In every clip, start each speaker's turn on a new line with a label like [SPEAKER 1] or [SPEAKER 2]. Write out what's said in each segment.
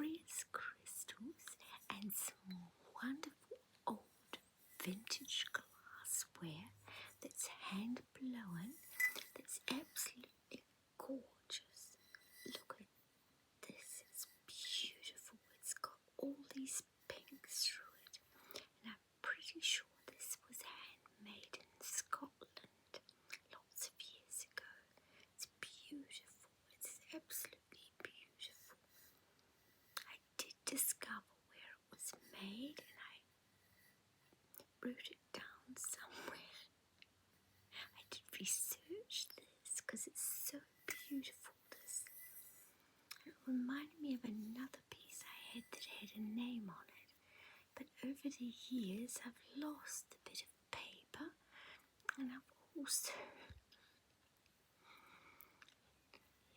[SPEAKER 1] glorious crystals and some wonderful old vintage glassware that's hand blown, that's absolutely gorgeous. Look at this, it's beautiful. It's got all these pinks through it, and I'm pretty sure this was handmade in Scotland lots of years ago. It's beautiful. It's absolutely beautiful. I did discover where it was made, and I wrote it down somewhere. I did research this because it's so beautiful. It reminded me of another piece I had that had a name on it, but over the years I've lost a bit of paper, and I've also,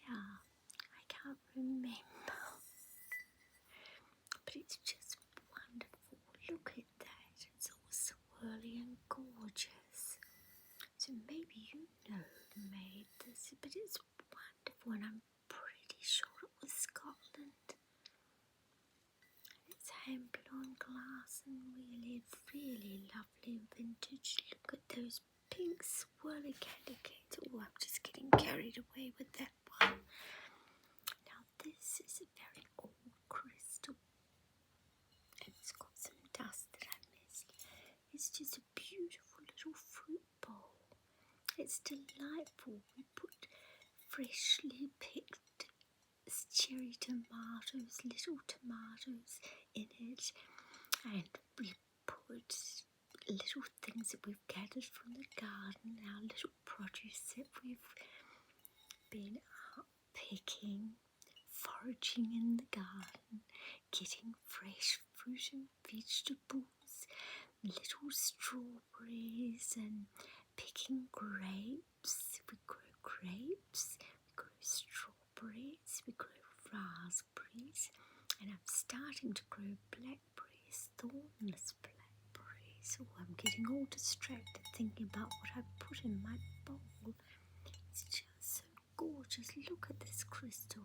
[SPEAKER 1] I can't remember, but it's just wonderful. Look at that, it's all swirly and gorgeous. So maybe you know who made this, but it's wonderful, and I'm pretty sure it was Scotland. It's hand-blown glass and really, really lovely vintage. Look at those pink swirly candy canes. Oh, I'm just getting carried away with that one. Now this is a very old crystal, and it's got some dust that I missed. It's just a beautiful little fruit bowl. It's delightful. We put freshly picked cherry tomatoes, little tomatoes in it, and we put little things that we've gathered from the garden, our little produce that we've been out picking, foraging in the garden, getting fresh fruit and vegetables, little strawberries, and picking grapes. We grow grapes, we grow strawberries, we grow raspberries, and I'm starting to grow blackberries, thornless blackberries. Oh, I'm getting all distracted thinking about what I put in my bowl. It's just so gorgeous. Look at this crystal.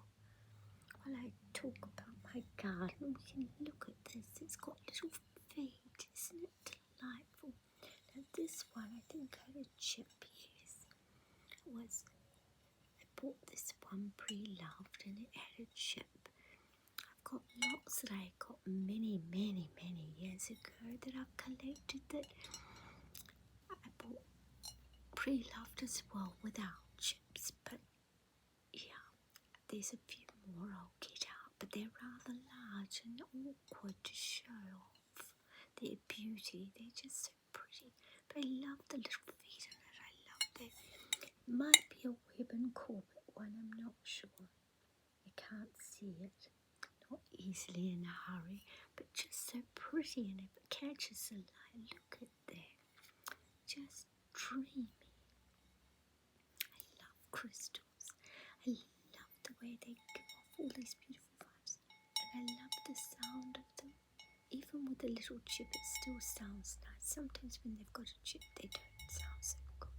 [SPEAKER 1] While I talk about my garden, we can look at this. It's got little feet. Isn't it delightful? Now this one, I think I had a chip, yes. I bought this one pre-loved, and it had a chip. I've got lots that I got many, many, many years ago that I've collected that I bought pre-loved as well without chips. But yeah, there's a few more I'll get out, but they're rather large and awkward to show off their beauty. They're just so pretty. But I love the little feet in it. I love that. It might be a Webb and Corbett one, I'm not sure. I can't see it. Not easily in a hurry, but just so pretty, and if it catches the light, look at that. Just dreamy. I love crystals. I love the way they give off all these beautiful vibes, and I love the sound of them. Even with a little chip, it still sounds nice. Sometimes when they've got a chip, they don't sound so good.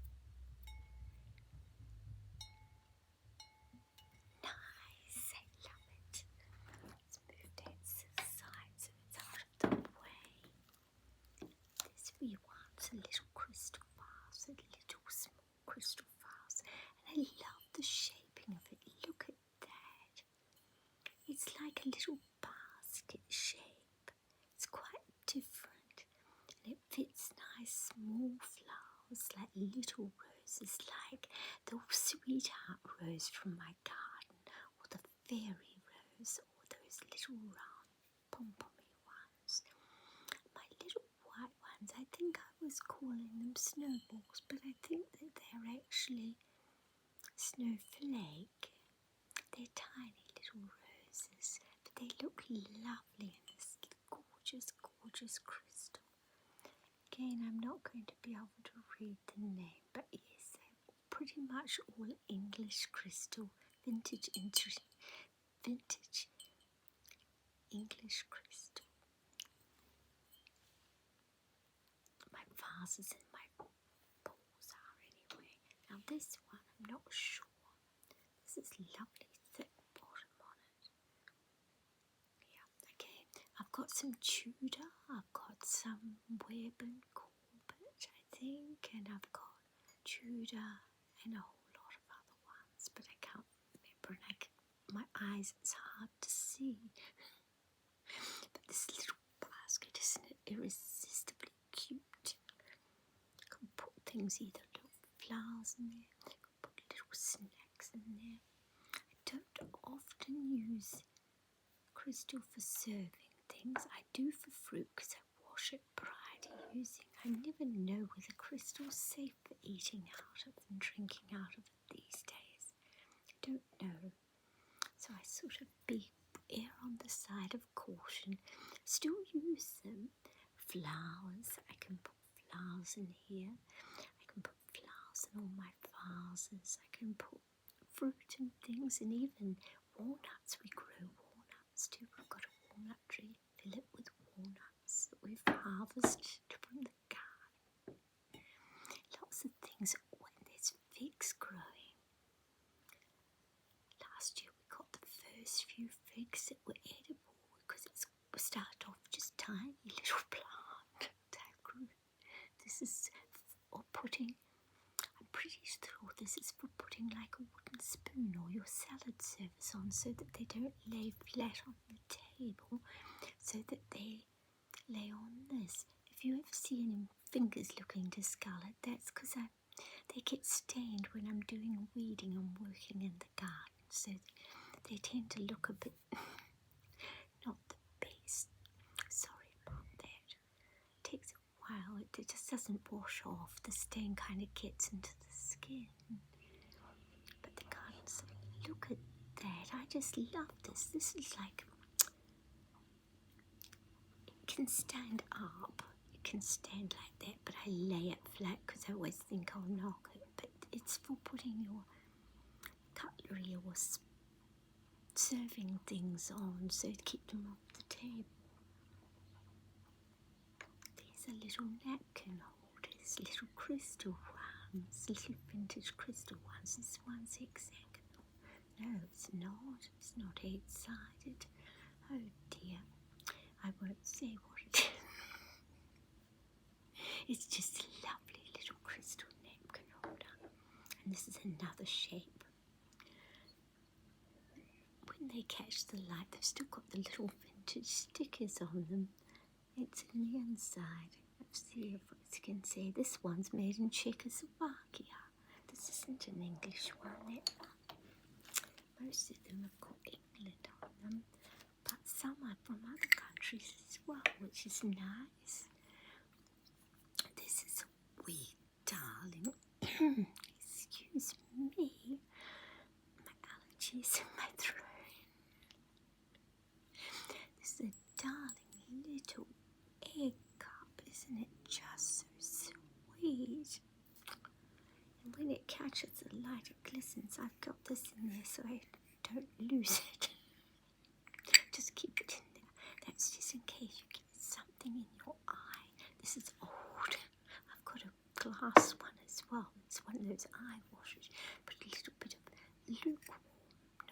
[SPEAKER 1] Nice, I love it. Let's move that to the side so it's out of the way. This we want a little crystal vase, a little small crystal vase, and I love the shaping of it. Look at that. It's like a little basket shape. It's quite different, and it fits nice small flowers like little roses, like the sweetheart rose from my garden, or the fairy rose, or those little round pom-pommy ones. My little white ones, I think I was calling them snowballs, but I think that they're actually snowflake. They're tiny little roses, but they look lovely in this gorgeous, gorgeous crystal. Again, I'm not going to be able to read the name, but yes, they're pretty much all English crystal, vintage English crystal. My vases and my bowls are anyway. Now this one, I'm not sure. This is lovely thick bottom on it. Yeah, some Tudor, I've got some Webb and Corbett, I think, and I've got Tudor and a whole lot of other ones, but I can't remember, and my eyes, it's hard to see. But this little basket, isn't it irresistibly cute? You can put things, either little flowers in there, you can put little snacks in there. I don't often use crystal for serving things. I do for fruit because I wash it prior to using. I never know whether crystal's safe for eating out of and drinking out of it these days. I don't know. So I sort of err on the side of caution. Still use them. Flowers, I can put flowers in here. I can put flowers in all my vases. I can put fruit and things, and even walnuts. We grow walnuts too. We've got a walnut tree. Fill it with walnuts that we've harvested from the garden. Lots of things. When there's figs growing. Last year we got the first few figs that were edible because it started off just tiny little plant that grew. This is for putting, I'm pretty sure this is for putting like a wooden spoon or your salad service on, so that they don't lay flat on the table, so that they lay on this. If you ever see any fingers looking discoloured, that's because they get stained when I'm doing weeding and working in the garden, so they tend to look a bit not the best. Sorry about that. It takes a while. It just doesn't wash off. The stain kind of gets into the skin. But the garden's, look at that. I just love this. This is like, it can stand up. It can stand like that, but I lay it flat because I always think I'll knock it. But it's for putting your cutlery or serving things on, so to keep them off the table. These are little napkin holders, little crystal ones, little vintage crystal ones. This one's hexagonal. No, it's not. It's not 8-sided. Oh dear. I won't say what it is. It's just a lovely little crystal napkin holder. And this is another shape. When they catch the light, they've still got the little vintage stickers on them. It's on the inside. Let's see if you can see. This one's made in Czechoslovakia. This isn't an English one. Most of them have got England on them, but some are from other countries as well, which is nice. This is a wee darling. Excuse me. My allergies in my throat. This is a darling little egg cup, isn't it just so sweet? And when it catches the light, it glistens. I've got this in there so I don't lose it. Just keep it in there. That's just in case you get something in your eye. This is old. I've got a glass one as well. It's one of those eye washers, but a little bit of lukewarm,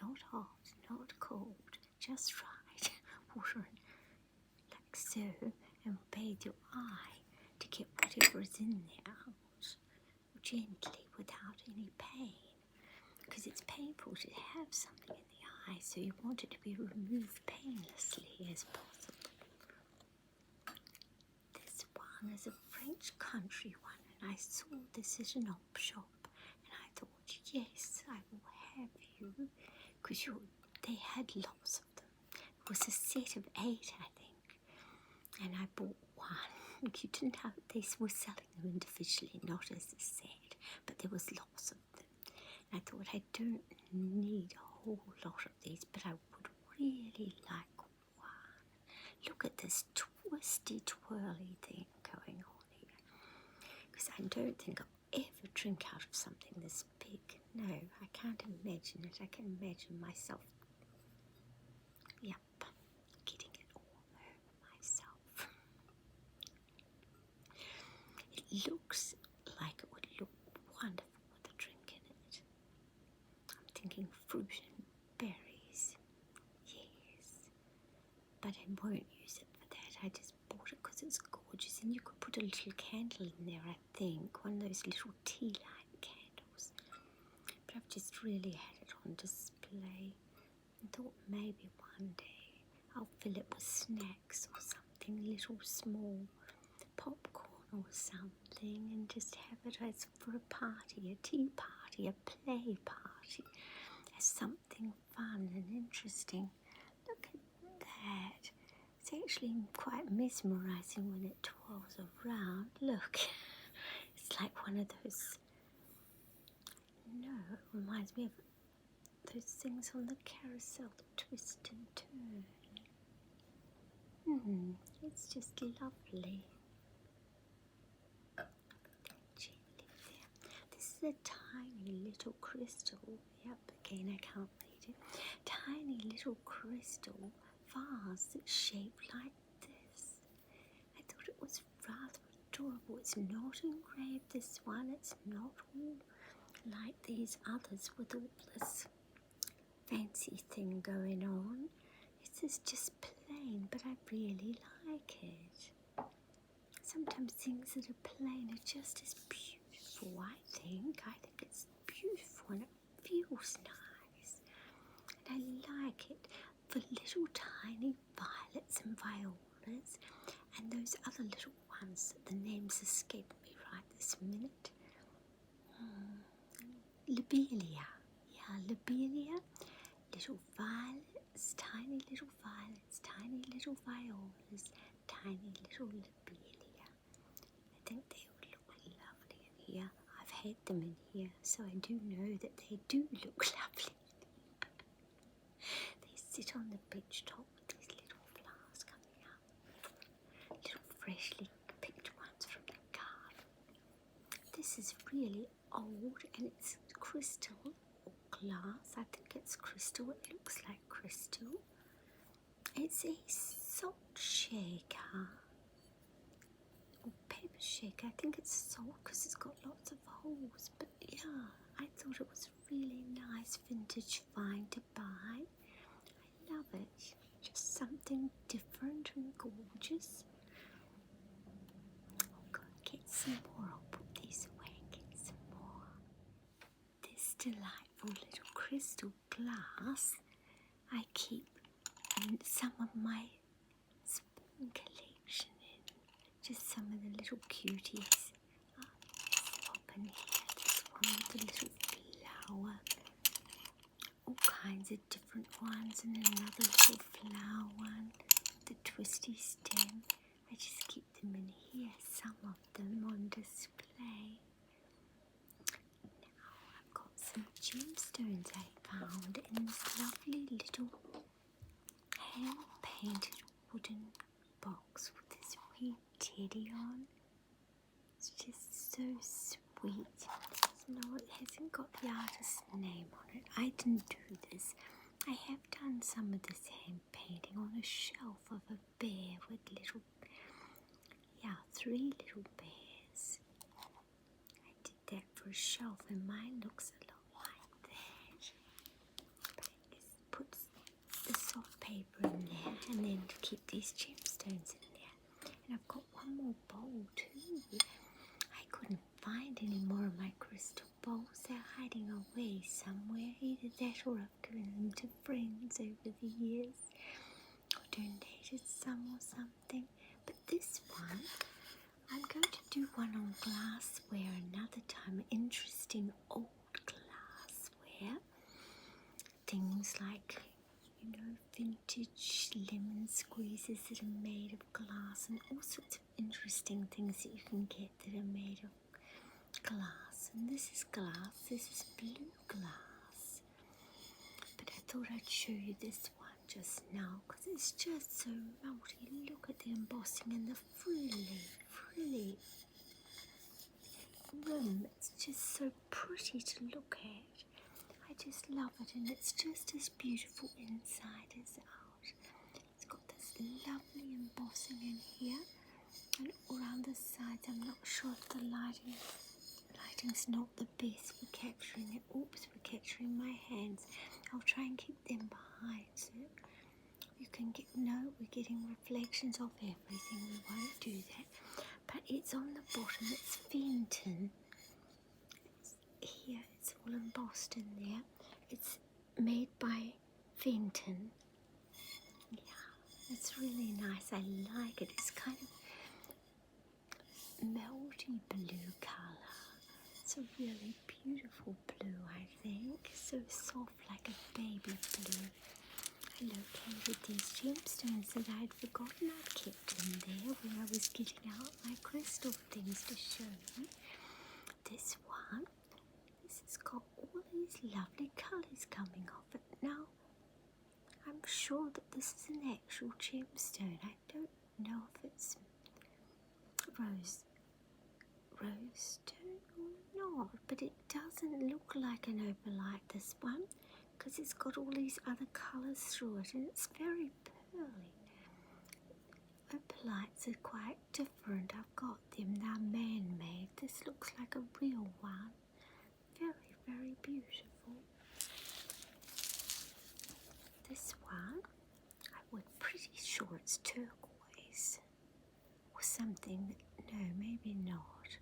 [SPEAKER 1] not hot, not cold, just right. Water in like so, and bathe your eye to get whatever is in there out gently without any pain, because it's painful to have something in the eye, so you want it to be removed painlessly as possible. This one is a French country one, and I saw this at an op shop, and I thought, yes, I will have you, because they had lots of them. It was a set of 8, I think, and I bought one. You didn't have, they were selling them individually, not as a set, but there was lots of them. And I thought, I don't need a whole lot of these, but I would really like one. Look at this twisty, twirly thing going on here. Because I don't think I'll ever drink out of something this big. No, I can't imagine it. I can imagine myself, getting it all over myself. It looks like it would look wonderful with a drink in it. I'm thinking fruit and berries. Yes. But I won't use it for that. I just bought it because it's gorgeous, and you could put a little candle in there, I think, one of those little tea light candles. But I've just really had it on display and thought maybe one day I'll fill it with snacks or something, little small popcorn or something, and just have it as for a party, a tea party, a play party, as something fun and interesting. Look at that. It's actually quite mesmerising when it twirls around. Look, it's like one of those, it reminds me of those things on the carousel that twist and turn. It's just lovely. Gently there. This is a tiny little crystal. Yep, again I can't read it. Tiny little crystal vase that's shaped like this. I thought it was rather adorable. It's not engraved, this one. It's not all like these others with all this fancy thing going on. This is just plain, but I really like it. Sometimes things that are plain are just as beautiful, I think. I think it's beautiful and it feels nice. And I like it for little tiny violets and violas and those other little ones that the names escape me right this minute. Lobelia. Yeah, lobelia. Little violets, tiny little violas, tiny little lobelia. I think they would look lovely in here. I've had them in here, so I do know that they do look lovely. They sit on the bench top with these little flowers coming up. Little freshly picked ones from the garden. This is really old and it's crystal. Glass, I think it's crystal, it looks like crystal. It's a salt shaker or pepper shaker. I think it's salt because it's got lots of holes, but yeah, I thought it was really nice vintage find to buy. I love it, just something different and gorgeous. Oh God, get some more, I'll put these away and get some more. This delightful little crystal glass I keep some of my spoon collection in. Just some of the little cuties. Let's pop in here. This one with the little flower. All kinds of different ones, and another little flower one. The twisty stem. I just keep them in here. Some of them on display. I've got some gemstones I found in this lovely little hand-painted wooden box with this wee teddy on. It's just so sweet. No, it hasn't got the artist's name on it. I didn't do this. I have done some of this hand painting on a shelf of a bear with little, 3 little bears. I did that for a shelf and mine looks a lot like that. But it puts the soft paper in there and then to keep these gemstones in there. And I've got one more bowl too. I couldn't find any more of my crystal bowls. They're hiding away somewhere. Either that or I've given them to friends over the years or donated some or something. But this one, I'm going to do one on glassware another time. Interesting old glassware. Things like, vintage lemon squeezes that are made of glass and all sorts of interesting things that you can get that are made of glass. And this is glass, this is blue glass. But I thought I'd show you this one just now because it's just so melty. Look at the embossing and the frilly rim. It's just so pretty to look at. I just love it, and it's just as beautiful inside as out. It's got this lovely embossing in here and all around the sides. I'm not sure if the lighting's not the best for capturing it. Oops, for capturing my hands. I'll try and keep them behind so You can get, no, we're getting reflections of everything. We won't do that. But it's on the bottom. It's Fenton. Here, it's all embossed in there. It's made by Fenton. Yeah, it's really nice. I like it. It's kind of melty blue colour. It's a really beautiful blue, I think. So soft, like a baby blue. I located these gemstones that I'd forgotten I'd kept in there when I was getting out my crystal things to show you. This one, this has got all these lovely colours coming off it. Now, I'm sure that this is an actual gemstone. I don't know if it's rose stone or not, but it doesn't look like an opalite, this one, because it's got all these other colours through it, and it's very pearly. Opalites are quite different. I've got them. They're man-made. This looks like a real one. Very, very beautiful. This one, we're pretty sure it's turquoise or something. No, maybe not.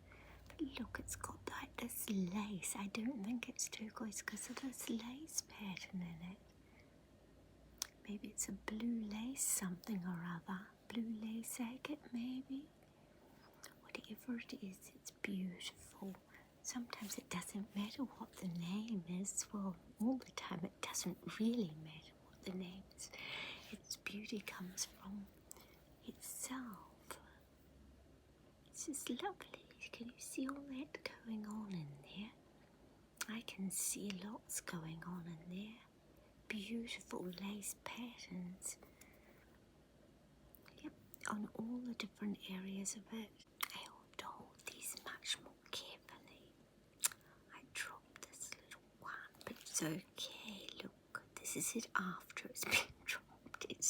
[SPEAKER 1] But look, it's got like this lace. I don't think it's turquoise because of this lace pattern in it. Maybe it's a blue lace something or other. Blue lace agate, maybe. Whatever it is, it's beautiful. Sometimes it doesn't matter what the name is. Well, all the time it doesn't really matter what the name is. Its beauty comes from itself. It's just lovely. Can you see all that going on in there? I can see lots going on in there. Beautiful lace patterns. Yep, on all the different areas of it. I hope to hold these much more carefully. I dropped this little one, but it's okay. Look, this is it after it's been dropped. It's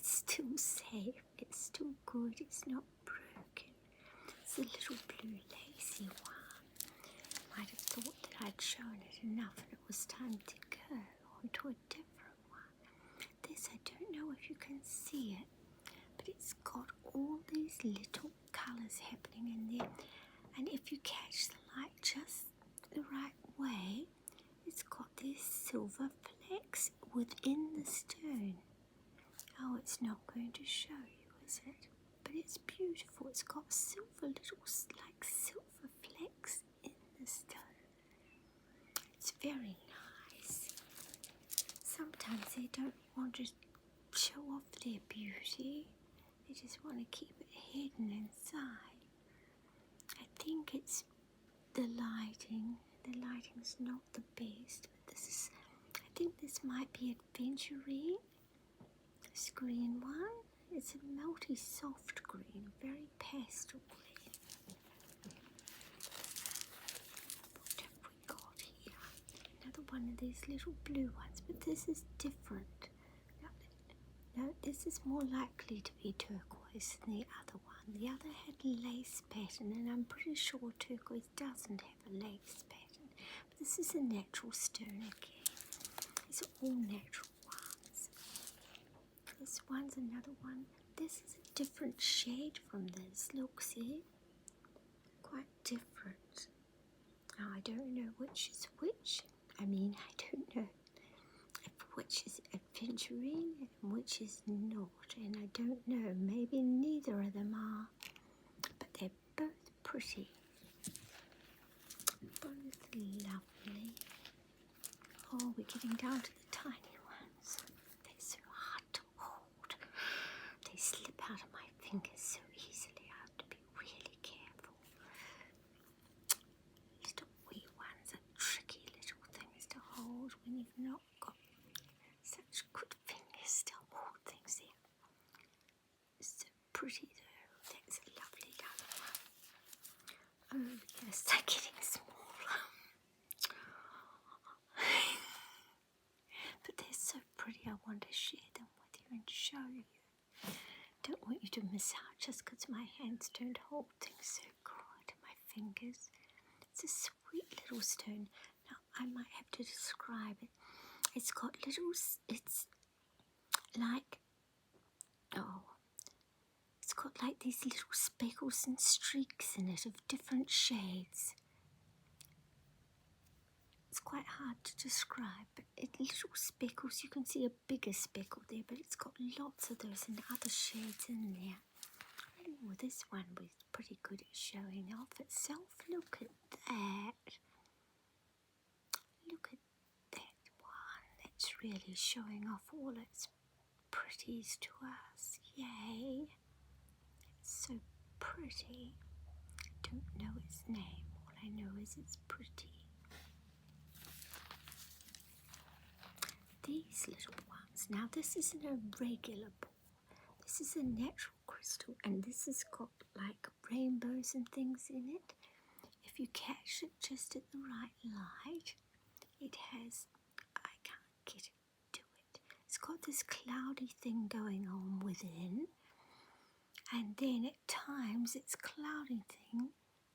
[SPEAKER 1] still safe. It's still good. It's not broken. It's a little blue lacy one. Might have thought that I'd shown it enough and it was time to go on to a different one. This, I don't know if you can see it, but it's got all these little colours happening in there. And if you catch the light just the right way, it's got these silver flecks within the stone. Oh, it's not going to show you, is it? But it's beautiful. It's got silver like silver flecks in the stone. It's very nice. Sometimes they don't want to show off their beauty. They just want to keep it hidden inside. I think it's the lighting. The lighting's not the best, but I think this might be adventurine. This green one, it's a melty soft green, very pastel green. What have we got here? Another one of these little blue ones, but this is different. No, this is more likely to be turquoise than the other one. The other had lace pattern, and I'm pretty sure turquoise doesn't have a lace pattern. But this is a natural stone again. These are all natural ones. This one's another one. This is a different shade from this. Look, see? Quite different. Now, I don't know which is which. I don't know which is adventurine and which is not. And I don't know. Maybe neither of them are. But they're both pretty. Both lovely. Oh, we're getting down to the tiny ones. They're so hard to hold. They slip out of my fingers so easily. I have to be really careful. Little wee ones are tricky little things to hold when you've not got such good fingers to hold things in. So pretty though. That's a lovely one. Oh yes, they're getting smaller. But they're so pretty, I want to share them with you and show you. Don't want you to miss out just because my hands don't hold things so good, my fingers. It's a sweet little stone. Now, I might have to describe it. It's got it's like, oh, it's got like these little speckles and streaks in it of different shades. It's quite hard to describe, but little speckles. You can see a bigger speckle there, but it's got lots of those and other shades in there. Oh, this one was pretty good at showing off itself. Look at that. Look at that one. It's really showing off all its pretties to us. Yay. It's so pretty. I don't know its name. All I know is it's pretty. These little ones. Now this isn't a regular ball. This is a natural crystal, and this has got like rainbows and things in it. If you catch it just at the right light, it has, I can't get it to it. It's got this cloudy thing going on within, and then at times its cloudy thing,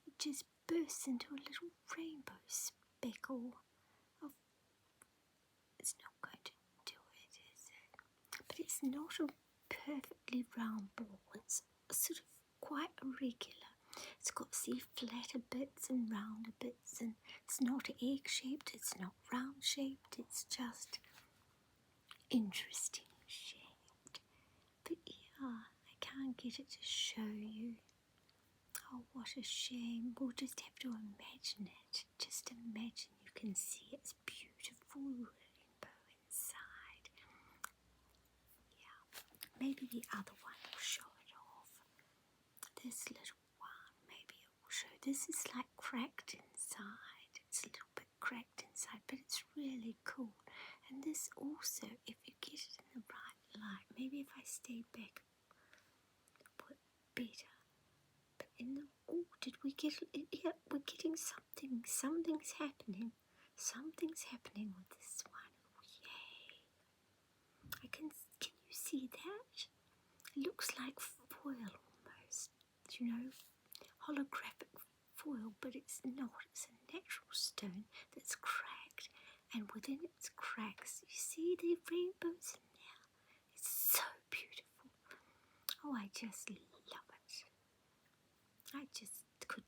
[SPEAKER 1] it just bursts into a little rainbow speckle. Of, it's not going to do it, is it? But it's not a perfectly round ball. It's sort of quite irregular. It's got, see, flatter bits and rounder bits, and it's not egg-shaped, it's not round-shaped, it's just interesting shaped. But yeah, I can't get it to show you. Oh, what a shame. We'll just have to imagine it. Just imagine you can see its beautiful rainbow inside. Yeah, maybe the other one will show it off. This little one, maybe it will show. This is like cracked inside. It's a little bit cracked inside, but it's really cool. And this also, if you get it in the right light, maybe if I stay back, put better. But in the, oh, did we get it? Yeah, we're getting something. Something's happening. Something's happening with this one. Oh, yay. Can you see that? It looks like foil almost. You know, holographic foil, but it's not. It's a natural stone that's cracked, and within its cracks, you see the rainbows in there. It's so beautiful. Oh, I just love it. I just could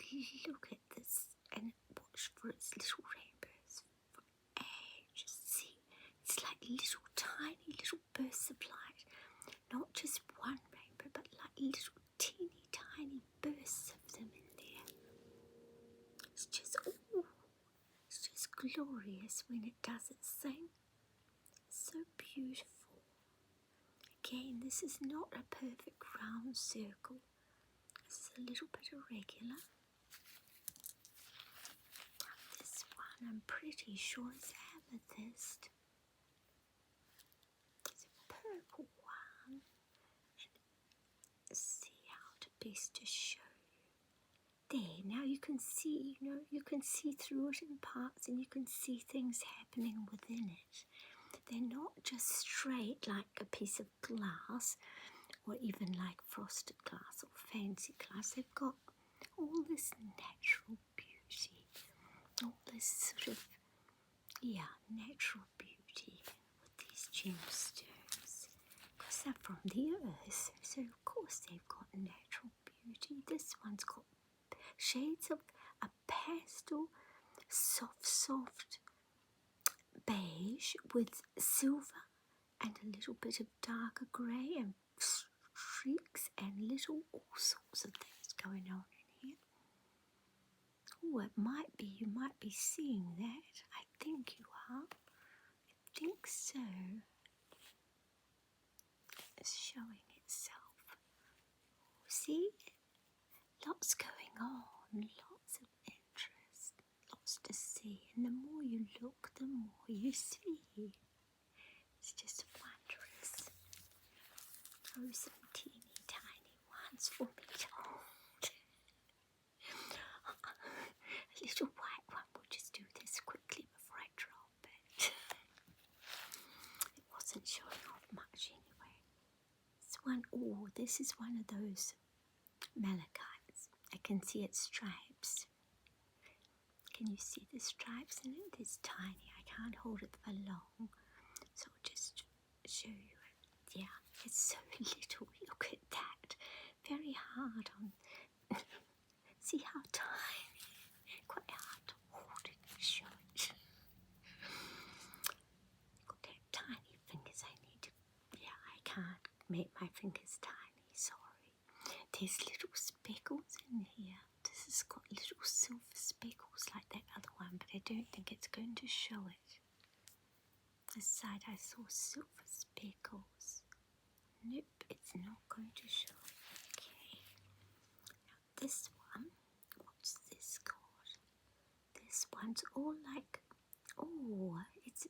[SPEAKER 1] look at this and watch for its little rainbows for ages. See, it's like little tiny little bursts of light, not just one rainbow, but like little teeny tiny bursts of them in there. It's just, oh, it's just glorious when it does its thing. It's so beautiful. Again, this is not a perfect round circle. This is a little bit irregular. This one I'm pretty sure is amethyst. It's a purple one. And see how to best to show you. There, now you can see, you know, you can see through it in parts, and you can see things happening within it. They're not just straight like a piece of glass, or even like frosted glass or fancy glass. They've got all this natural beauty, all this sort of, yeah, natural beauty with these gemstones, because they're from the earth, so of course they've got natural beauty. This one's got shades of a pastel, soft beige with silver and a little bit of darker grey and streaks and little all sorts of things going on in here. Oh, it might be, you might be seeing that. I think you are. I think so. It's showing itself. See? Lots going on, lots of interest, lots to see. And the more you look, the more you see. It's just wondrous. Oh, some teeny tiny ones for me to hold. A little white one. We'll just do this quickly before I drop it. It wasn't showing off much anyway. This one, oh, this is one of those malachites. I can see its stripes. Can you see the stripes in it? It's tiny. I can't hold it for long. So I'll just show you it. Yeah, it's so little. Look at that. Very hard on. See how tiny. Quite hard to hold it and show it. Got that tiny fingers. I need to. Yeah, I can't make my fingers tiny. Sorry. There's little speckles in here. This has got little silver speckles like that other one, but I don't think it's going to show it. This side I saw silver speckles. Nope, it's not going to show it. Okay. Now this one, what's this called? This one's all like, oh, it's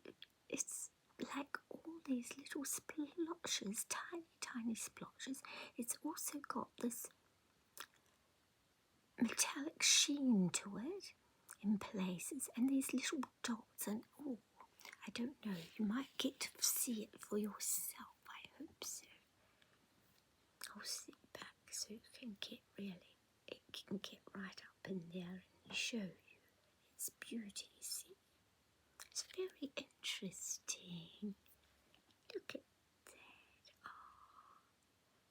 [SPEAKER 1] like all these little splotches, tiny splotches. It's also got this metallic sheen to it in places, and these little dots, and oh, I don't know, you might get to see it for yourself. I hope so. I'll sit back so you can get right up in there and show you its beauty. See, it's very interesting. Look at that. Oh,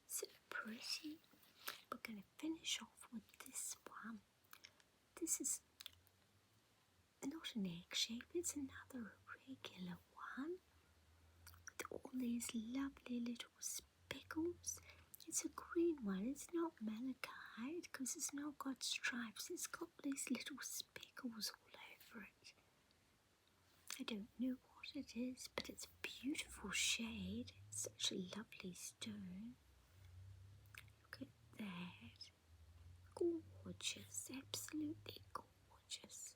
[SPEAKER 1] so pretty. We're going to finish off with this one. This is not an egg shape, it's another regular one with all these lovely little speckles. It's a green one, it's not malachite because it's not got stripes, it's got these little speckles all over it. I don't know what it is, but it's a beautiful shade. It's such a lovely stone. Look at that. Gorgeous, absolutely gorgeous.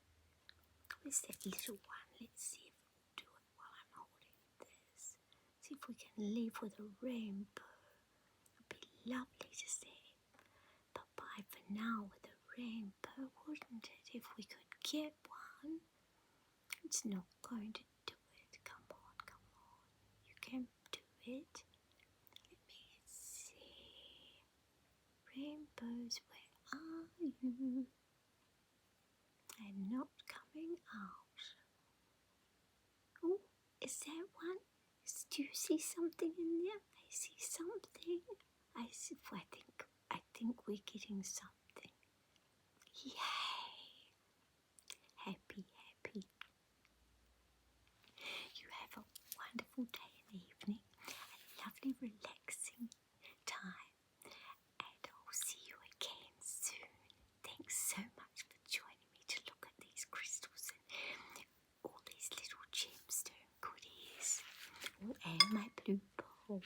[SPEAKER 1] Where's that little one? Let's see if we'll do it while I'm holding this. See if we can leave with a rainbow. It'd be lovely to see. But bye for now with a rainbow, wouldn't it? If we could get one. It's not going to do it. Come on, come on. You can do it. Let me see. Rainbows, where are you? They're not coming out. Oh, is there one? Do you see something in there? I see something. I think we're getting something. Yay! Happy, happy. You have a wonderful day and evening, a lovely relaxing time, and I'll see you again soon. Thanks so much for joining me to look at these crystals and all these little gemstone goodies. Oh, and my blue bowl.